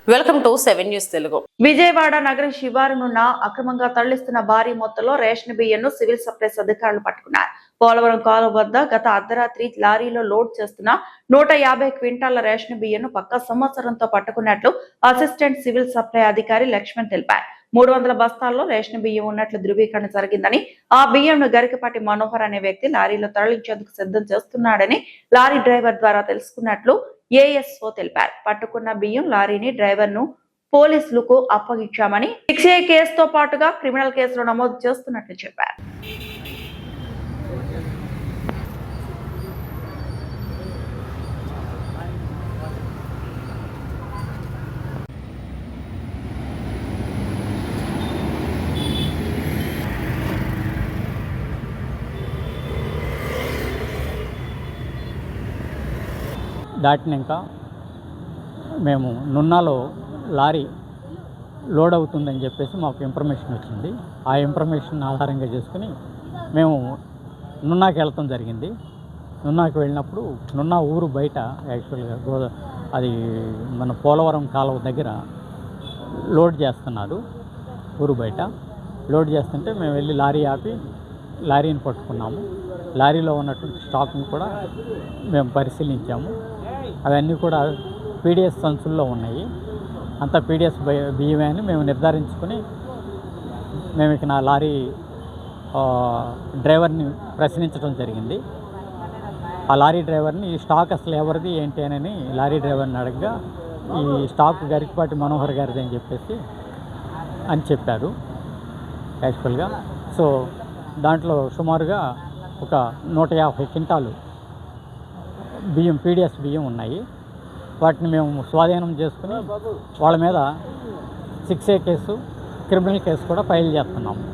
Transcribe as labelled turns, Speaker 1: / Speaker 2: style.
Speaker 1: Welcome to 7 news Telugu.
Speaker 2: Vijayawada నగర శివారునున్న అక్రమంగా తరలిస్తున్న భారీ మొత్తంలో రేషన్ బియ్యంను సివిల్ సప్లైస్ అధికారులు పట్టుకున్నారు. పోలవరం కాలువ వద్ద గత అర్ధరాత్రి లారీలో లోడ్ చేస్తున్న 150 క్వింటాల రేషన్ బియ్యంను పక్క సంవత్సరంతో పట్టుకున్నట్లు అసిస్టెంట్ సివిల్ సప్లై అధికారి లక్ష్మణ్ తెలిపారు. 300 బస్తాల్లో రేషన్ బియ్యం ఉన్నట్లు ధృవీకరణ జరిగిందని, ఆ బియ్యంను గరికపాటి మనోహర్ అనే వ్యక్తి లారీలో తరలించేందుకు సిద్ధం చేస్తున్నాడని లారీ డ్రైవర్ ద్వారా తెలుసుకున్నట్లు ఏఎస్ఓ తెలిపారు. పట్టుకున్న బియ్యం లారీని డ్రైవర్ ను పోలీసులకు అప్పగించామని, 6A కేసుతో పాటుగా క్రిమినల్ కేసులు నమోదు చేస్తున్నట్లు చెప్పారు.
Speaker 3: దాటినాక మేము నున్నాలో లారీ లోడ్ అవుతుందని చెప్పేసి మాకు ఇన్ఫర్మేషన్ వచ్చింది. ఆ ఇన్ఫర్మేషన్ ఆధారంగా చేసుకుని మేము నున్నాకి వెళ్తాం జరిగింది. నున్నాకి వెళ్ళినప్పుడు నున్నా ఊరు బయట యాక్చువల్గా అది మన పోలవరం కాలువ దగ్గర లోడ్ చేస్తున్నారు. ఊరు బయట లోడ్ చేస్తుంటే మేము వెళ్ళి లారీ ఆపి లారీని పట్టుకున్నాము. లారీలో ఉన్నటువంటి స్టాక్ని కూడా మేము పరిశీలించాము. అవన్నీ కూడా పీడిఎస్ సంచుల్లో ఉన్నాయి. అంతా పీడిఎస్ బియ్యమే అని మేము నిర్ధారించుకొని మేము ఇక నా లారీ డ్రైవర్ని ప్రశ్నించడం జరిగింది. ఆ లారీ డ్రైవర్ని ఈ స్టాక్ అసలు ఎవరిది ఏంటి అని లారీ డ్రైవర్ని అడగగా ఈ స్టాక్ గరికపాటి మనోహర్ గారిది అని చెప్పేసి అని చెప్పారు యాక్చువల్గా. సో దాంట్లో సుమారుగా ఒక 150 క్వింటాలు బియ్యం పీడిఎస్ బియ్యం ఉన్నాయి. వాటిని మేము స్వాధీనం చేసుకుని వాళ్ళ మీద 6A కేసు క్రిమినల్ కేసు కూడా ఫైల్ చేస్తున్నాము.